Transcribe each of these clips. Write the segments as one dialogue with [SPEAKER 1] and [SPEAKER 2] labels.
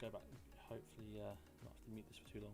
[SPEAKER 1] go back. Hopefully, not have to mute this for too long.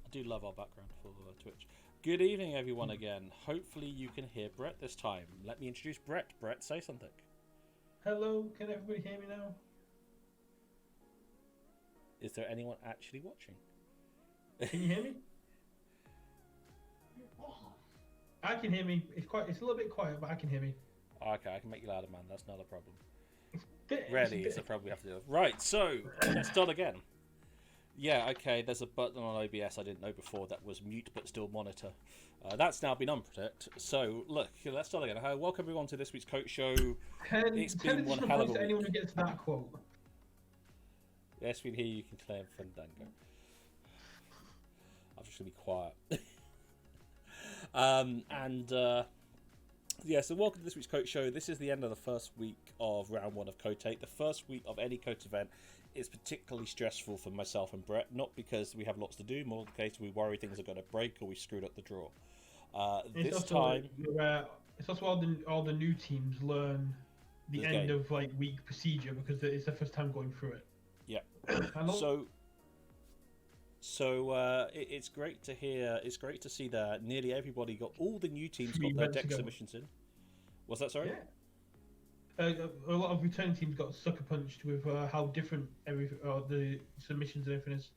[SPEAKER 1] I do love our background for Twitch. Good evening, everyone. Again. Hopefully, you can hear Brett this time. Let me introduce Brett. Brett, say something.
[SPEAKER 2] Hello. Can everybody hear me now?
[SPEAKER 1] Is there anyone actually watching?
[SPEAKER 2] Can you hear me? I can hear me. It's a little bit quiet, but I can hear me.
[SPEAKER 1] Okay, I can make you louder, man. That's not a problem.
[SPEAKER 2] Rarely
[SPEAKER 1] it's a problem we have to deal with. Right, so let's start again. Yeah, okay, there's a button on OBS I didn't know before that was mute but still monitor. That's now been unprotected. So, look, let's start again. Welcome everyone to this week's KOTE Show. It's been one hell of a week.
[SPEAKER 2] Anyone who gets that quote.
[SPEAKER 1] Yes, we can hear you can claim Fandango. I'm just going to be quiet. Yeah, so welcome to this week's KOTE Show. This is the end of the first week of round one of KOTE8. The first week of any KOTE event is particularly stressful for myself and Brett, not because we have lots to do, more the case we worry things are going to break or we screwed up the draw. It's
[SPEAKER 2] also all the new teams learn the end of week procedure because it's their first time going through it.
[SPEAKER 1] Yeah. It's great to hear. It's great to see that nearly everybody all the new teams got their deck submissions in. Was that sorry?
[SPEAKER 2] Yeah. A lot of returning teams got sucker punched with how different the submissions and everything is.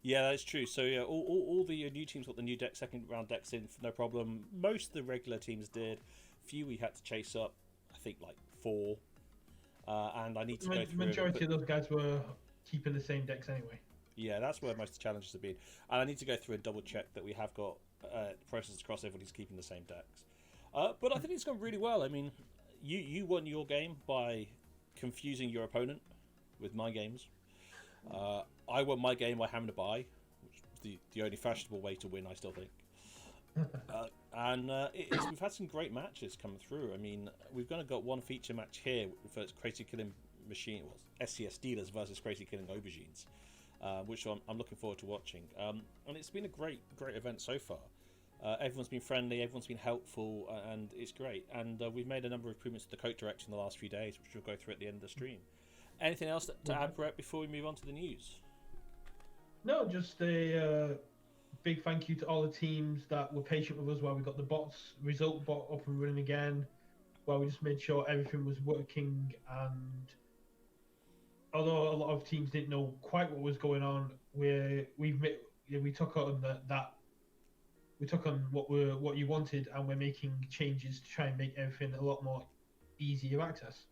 [SPEAKER 1] Yeah, that's true. So yeah, all the new teams got the new deck, second round decks in for no problem. Most of the regular teams did. Few we had to chase up. I think like 4. And I need to go through.
[SPEAKER 2] Majority of those guys were keeping the same decks anyway.
[SPEAKER 1] Yeah, that's where most of the challenges have been. And I need to go through and double check that we have got processes across everybody's keeping the same decks. But I think it's gone really well. I mean, you won your game by confusing your opponent with my games. I won my game by having to buy, which is the only fashionable way to win, I still think. We've had some great matches coming through. I mean, we've got one feature match here for Crazy Killing Machine, SCS Steelers versus Crazy Killing Aubergines. Which I'm looking forward to watching. And it's been a great event so far. Everyone's been friendly, everyone's been helpful, and it's great. And we've made a number of improvements to the KOTE direction in the last few days, which we'll go through at the end of the stream. Anything else to add, Brett, before we move on to the news?
[SPEAKER 2] No, just a big thank you to all the teams that were patient with us while we got the result bot up and running again, while we just made sure everything was working. And although a lot of teams didn't know quite what was going on, we took on we took on what you wanted, and we're making changes to try and make everything a lot more easy of access.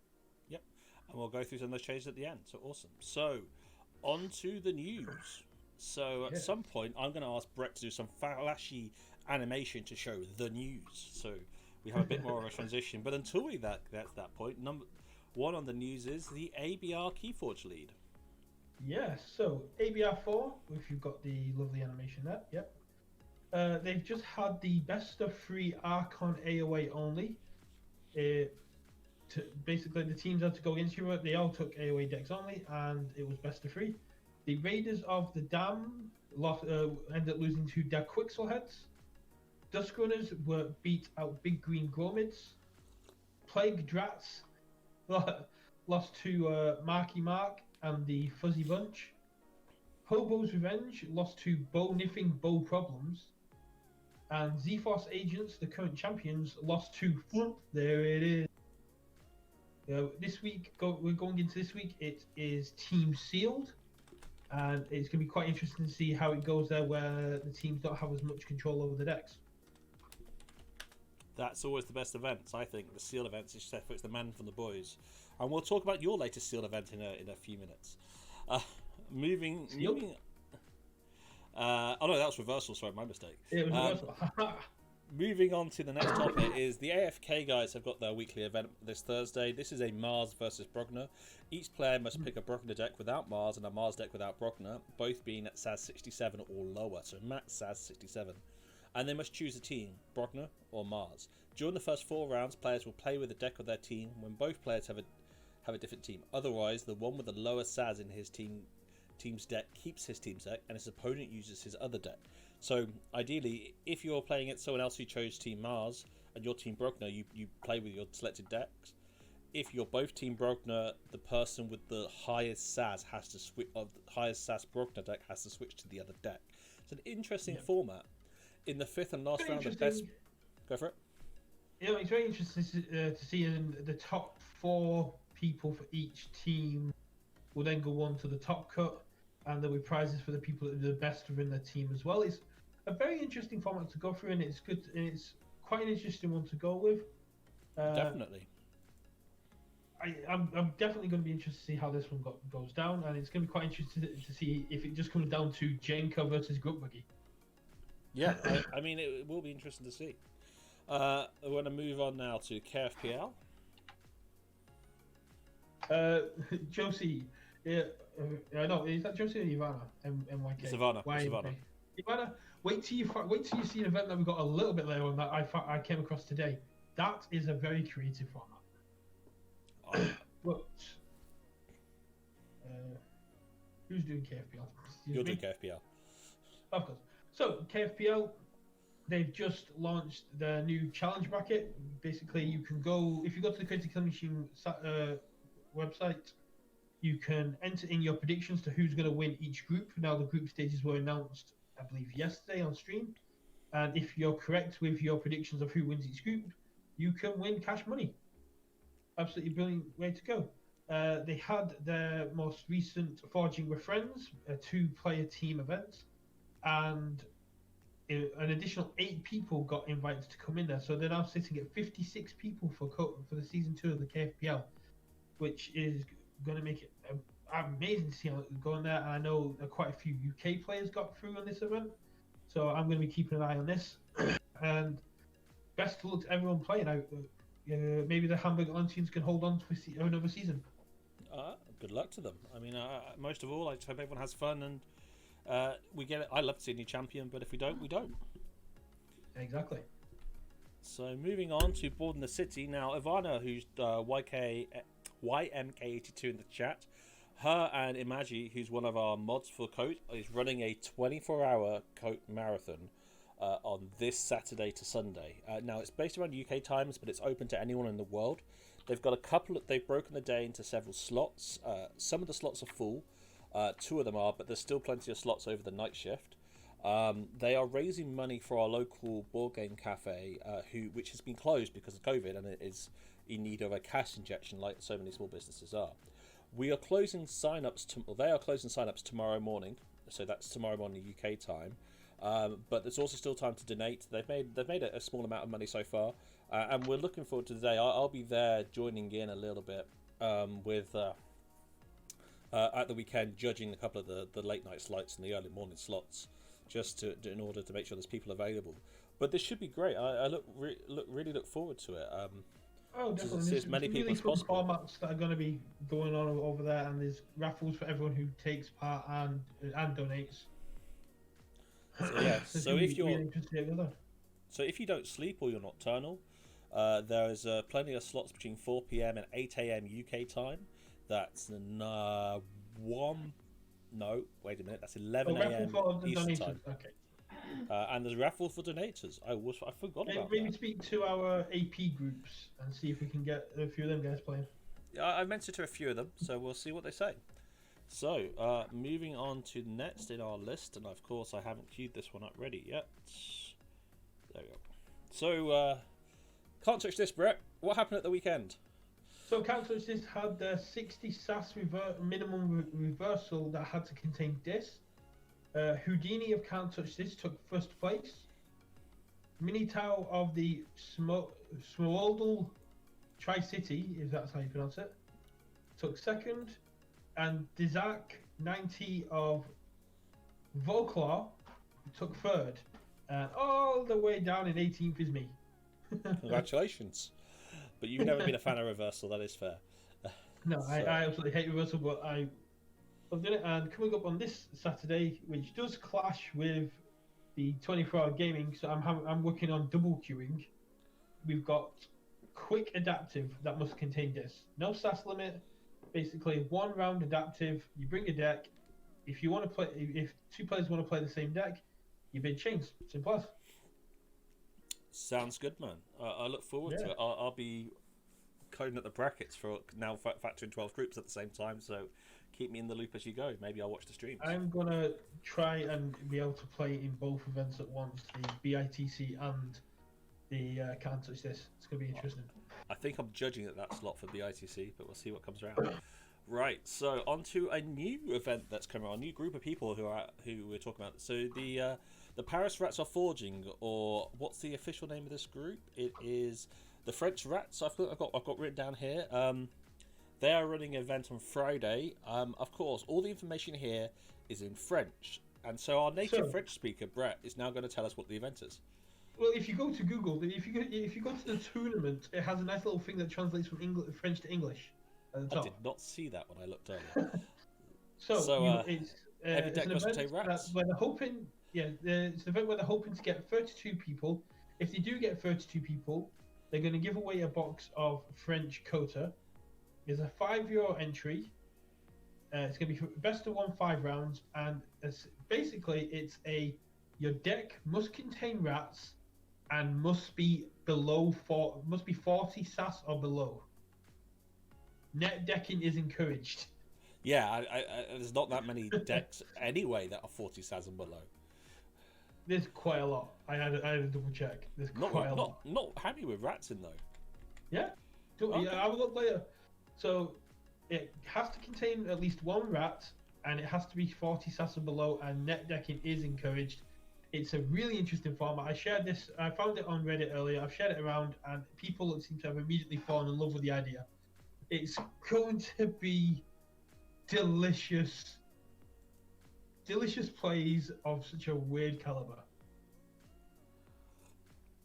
[SPEAKER 1] Yep, and we'll go through some of those changes at the end. So awesome. So on to the news. So at some point, I'm going to ask Brett to do some flashy animation to show the news. So we have a bit more of a transition. But until we get to that point, number one on the news is the ABR Keyforge lead.
[SPEAKER 2] Yes, so ABR4, if you've got the lovely animation there, yep. They've just had the best of 3 Archon AOA only. Basically, the teams had to go into it. They all took AOA decks only, and it was best of 3. The Raiders of the Dam ended up losing to their Quixel Heads. Dusk Runners were beat out Big Green Gromids. Plague Drats lost to Marky Mark and the Fuzzy Bunch. Hobo's Revenge lost to Bow Niffing Bow Problems. And Z-Force Agents, the current champions, lost to there it is. This week, we're going into this week, it is Team Sealed. And it's going to be quite interesting to see how it goes there, where the teams don't have as much control over the decks.
[SPEAKER 1] That's always the best events, I think. The Seal events, it's the man from the boys. And we'll talk about your latest Seal event in a few minutes. Moving. Oh no, that was reversal. Sorry, my mistake.
[SPEAKER 2] It was reversal.
[SPEAKER 1] Moving on to the next topic is the AFK guys have got their weekly event this Thursday. This is a Mars versus Brogna. Each player must pick a Brogna deck without Mars and a Mars deck without Brogna, both being at SAS 67 or lower, so max SAS 67. And they must choose a team, Brogna or Mars. During the first 4 rounds, players will play with a deck of their team when both players have a different team. Otherwise, the one with the lower SAS in his team's deck keeps his team's deck, and his opponent uses his other deck. So ideally, if you're playing at someone else who chose Team Mars and your Team Brogna, you play with your selected decks. if you're both Team Brogner, the person with the highest SAS has to switch. Of the highest SAS Brogner deck has to switch to the other deck. It's an interesting format. In the 5th and last round, the best. Go for it.
[SPEAKER 2] Yeah, it's very interesting to see in the top 4 people for each team will then go on to the top cut, and there'll be prizes for the people that are the best within their team as well. It's a very interesting format to go through, and it's good. And it's quite an interesting one to go with.
[SPEAKER 1] Definitely.
[SPEAKER 2] I'm definitely going to be interested to see how this one goes down, and it's going to be quite interesting to see if it just comes down to Jenka versus Grubuggy.
[SPEAKER 1] Yeah, I mean, it will be interesting to see. We're going to move on now to KFPL.
[SPEAKER 2] Josie, yeah, no, is that Josie or Ivana? MYK.
[SPEAKER 1] It's Ivana.
[SPEAKER 2] Ivana, wait till you see an event that we got a little bit later on that I came across today. That is a very creative format. But who's doing KFPL?
[SPEAKER 1] You're doing KFPL.
[SPEAKER 2] Of course. So KFPL, they've just launched their new challenge bracket. Basically, you can go if you go to the Critical Machine website, you can enter in your predictions to who's going to win each group. Now, the group stages were announced, I believe, yesterday on stream. And if you're correct with your predictions of who wins each group, you can win cash money. Absolutely brilliant way to go. They had their most recent Forging with Friends, a 2-player team event, and an additional 8 people got invited to come in there. So they're now sitting at 56 people for the season 2 of the KFPL, which is going to make it amazing to see how it's going there. And I know quite a few UK players got through on this event, so I'm going to be keeping an eye on this. And best of luck to everyone playing out. Maybe the Hamburg Olympians can hold on to another season.
[SPEAKER 1] Good luck to them. I mean, most of all, I just hope everyone has fun and we get it. I love to see a new champion, but if we don't, we don't.
[SPEAKER 2] Exactly.
[SPEAKER 1] So moving on to Board in the City now. Ivana, who's YMK82 in the chat, her and Imagi, who's one of our mods for KOTE, is running a 24-hour KOTE marathon on this Saturday to Sunday. Now it's based around UK times, but it's open to anyone in the world. They've got they've broken the day into several slots. Some of the slots are full, 2 of them are, but there's still plenty of slots over the night shift. They are raising money for our local board game cafe, which has been closed because of COVID, and it is in need of a cash injection, like so many small businesses are. We are closing sign-ups. They are closing sign-ups tomorrow morning, so that's tomorrow morning UK time. But there's also still time to donate. They've made a small amount of money so far, and we're looking forward to the day. I'll be there joining in a little bit with at the weekend, judging a couple of the late night slots and the early morning slots, just in order to make sure there's people available. But this should be great. I really look forward to it.
[SPEAKER 2] Definitely.
[SPEAKER 1] See as many people
[SPEAKER 2] really
[SPEAKER 1] as possible.
[SPEAKER 2] Formats that are going to be going on over there, and there's raffles for everyone who takes part and donates.
[SPEAKER 1] So yeah, so if you don't sleep or you're nocturnal, there is plenty of slots between 4 PM and 8 AM UK time. That's 11 AM Eastern time.
[SPEAKER 2] Okay.
[SPEAKER 1] And there's raffle for donators. I forgot about that.
[SPEAKER 2] Maybe speak to our AP groups and see if we can get a few of them guys playing.
[SPEAKER 1] Yeah, I mentioned to a few of them, so we'll see what they say. So, moving on to next in our list, and of course I haven't queued this one up ready yet. There we go. So, Can't Touch This, Brett. What happened at the weekend?
[SPEAKER 2] So, Can't Touch This had the 60 SAS minimum reversal that had to contain disc. Houdini of Can't Touch This took first place. Minitao of the Swindle Tri-City, if that's how you pronounce it, took second. And Dizak 90 of Volclaw took third. And all the way down in 18th is me.
[SPEAKER 1] Congratulations. But you've never been a fan of reversal, that is fair.
[SPEAKER 2] No, so. I absolutely hate reversal, but I loved it. And coming up on this Saturday, which does clash with the 24-hour gaming, so I'm working on double queuing. We've got quick adaptive that must contain this. No SAS limit. Basically, 1 round adaptive. You bring a deck. If you want to play, if 2 players want to play the same deck, you bid chains. Simple as.
[SPEAKER 1] Sounds good, man. I look forward to it. I'll be coding at the brackets for now factoring 12 groups at the same time. So keep me in the loop as you go. Maybe I'll watch the streams.
[SPEAKER 2] I'm gonna try and be able to play in both events at once, the BITC and the Can't Touch This. It's gonna be interesting.
[SPEAKER 1] I think I'm judging at that slot for the ITC, but we'll see what comes around. Right, so on to a new event that's coming on, a new group of people who we're talking about. So the Paris Rats are forging, or what's the official name of this group? It is the French Rats. I've got written down here. They are running an event on Friday. Of course, all the information here is in French, and so our native French speaker Brett is now going to tell us what the event is.
[SPEAKER 2] Well, if you go to Google, if you go to the tournament, it has a nice little thing that translates from French to English at the top.
[SPEAKER 1] I did not see that when I looked earlier.
[SPEAKER 2] It's
[SPEAKER 1] every deck
[SPEAKER 2] an
[SPEAKER 1] must
[SPEAKER 2] event
[SPEAKER 1] contain rats.
[SPEAKER 2] where they're hoping, it's an event where they're hoping to get 32 people. If they do get 32 people, they're going to give away a box of French KOTE. There's a €5 entry. It's going to be best of 1 5 rounds, and your deck must contain rats and must be 40 SAS or below. Net decking is encouraged.
[SPEAKER 1] Yeah, I there's not that many decks anyway that are 40 SAS and below.
[SPEAKER 2] There's quite a lot. I had to double check. There's quite a lot.
[SPEAKER 1] Not happy with rats in though.
[SPEAKER 2] Yeah.
[SPEAKER 1] Okay.
[SPEAKER 2] Yeah, I will look later. So it has to contain at least 1 rat, and it has to be 40 SAS and below, and net decking is encouraged. It's a really interesting format. I found it on Reddit earlier. I've shared it around, and people seem to have immediately fallen in love with the idea. It's going to be delicious plays of such a weird caliber.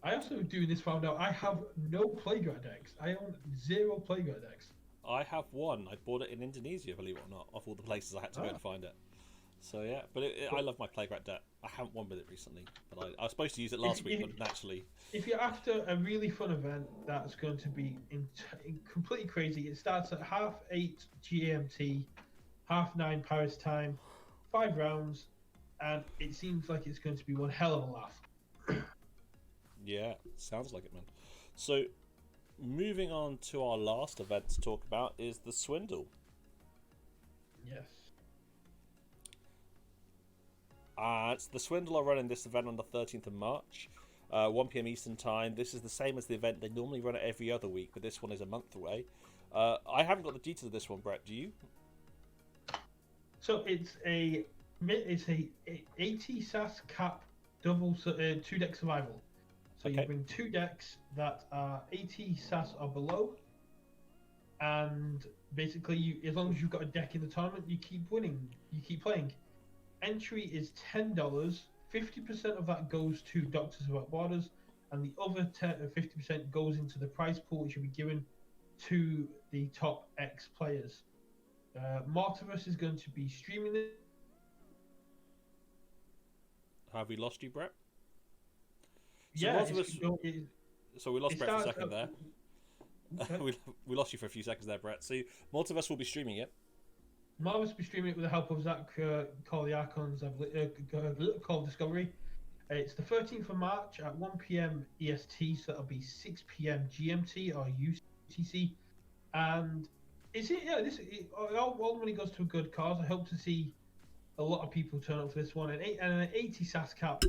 [SPEAKER 2] I also, doing this, found out I have no Playground decks. I own 0 Playground decks.
[SPEAKER 1] I have one. I bought it in Indonesia, believe it or not, of all the places I had to go to find it. So yeah, but I love my Playground deck. I haven't won with it recently, but I was supposed to use it last week, but naturally.
[SPEAKER 2] If you're after a really fun event that's going to be completely crazy, it starts at 8:30 GMT, 9:30 Paris time, 5 rounds, and it seems like it's going to be one hell of a laugh.
[SPEAKER 1] Yeah, sounds like it, man. So, moving on to our last event to talk about is the Swindle.
[SPEAKER 2] Yes.
[SPEAKER 1] It's the Swindle are running this event on the 13th of March, 1 PM Eastern Time. This is the same as the event. They normally run it every other week, but this one is a month away. I haven't got the details of this one, Brett. Do you?
[SPEAKER 2] So it's a 80 SAS cap double 2-deck survival. So
[SPEAKER 1] okay.
[SPEAKER 2] You bring 2 decks that are 80 SAS or below, and basically, as long as you've got a deck in the tournament, you keep winning. You keep playing. Entry is $10. 50% of that goes to Doctors Without Borders, and the other 50% goes into the prize pool, which will be given to the top X players. Mortimerus is going to be streaming it.
[SPEAKER 1] Have we lost you, Brett?
[SPEAKER 2] So
[SPEAKER 1] yeah, so we lost Brett for a second there.
[SPEAKER 2] Okay.
[SPEAKER 1] we lost you for a few seconds there, Brett. So Mortimerus will be streaming it.
[SPEAKER 2] Marvelous will be streaming it with the help of Zach, Call the Archons, Call Discovery. It's the 13th of March at 1 PM EST, so that'll be 6 PM GMT or UTC. And all the money goes to a good cause. I hope to see a lot of people turn up for this one. And an 80 SAS cap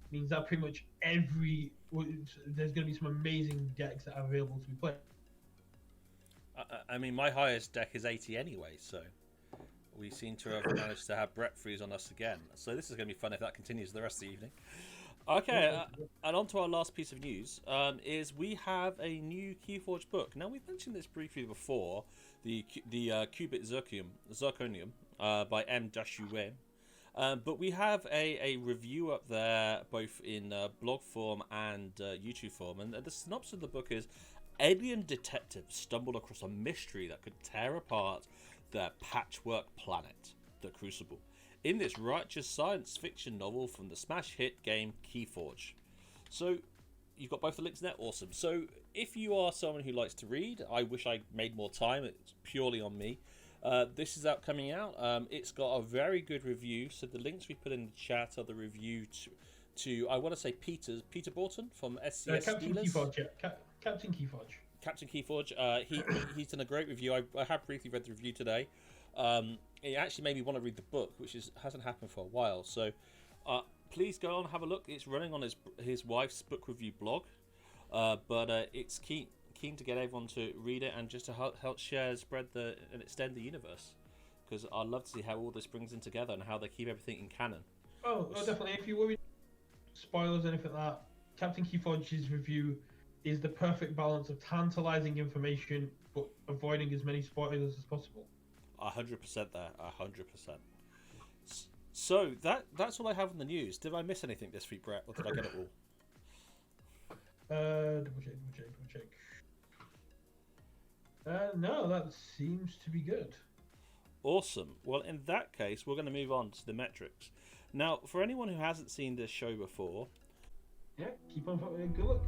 [SPEAKER 2] means that pretty much there's going to be some amazing decks that are available to be played.
[SPEAKER 1] I mean, my highest deck is 80 anyway, so we seem to have managed to have Brett freeze on us again. So this is going to be fun if that continues the rest of the evening. Okay, and on to our last piece of news, is we have a new Keyforge book. Now, we've mentioned this briefly before, the Qubit Zirconium by M. Dashuwen. But we have a review up there, both in blog form and YouTube form. And the synopsis of the book is, alien detectives stumbled across a mystery that could tear apart their patchwork planet, the Crucible, in this righteous science fiction novel from the smash hit game Keyforge. So, you've got both the links there, awesome. So, if you are someone who likes to read, I wish I made more time, it's purely on me. This is coming out. It's got a very good review, so the links we put in the chat are the review to I want to say Peter Borton from SCS
[SPEAKER 2] Captain
[SPEAKER 1] Steelers.
[SPEAKER 2] Keyforge, yeah. Captain Keyforge.
[SPEAKER 1] Captain Keyforge. He's done a great review. I have briefly read the review today. It actually made me want to read the book, which hasn't happened for a while. So please go on and have a look. It's running on his wife's book review blog, but it's keen to get everyone to read it and just to help share, spread and extend the universe. Because I'd love to see how all this brings in together and how they keep everything in canon.
[SPEAKER 2] Oh, definitely. If you worry spoilers, anything like that, Captain Keyforge's review is the perfect balance of tantalizing information but avoiding as many spoilers as possible.
[SPEAKER 1] 100% there, 100%. So that's all I have in the news. Did I miss anything this week, Brett, or did I get it all?
[SPEAKER 2] Double check. No, that seems to be good.
[SPEAKER 1] Awesome. Well, in that case, we're going to move on to the metrics. Now, for anyone who hasn't seen this show before...
[SPEAKER 2] Yeah, keep on putting in good luck.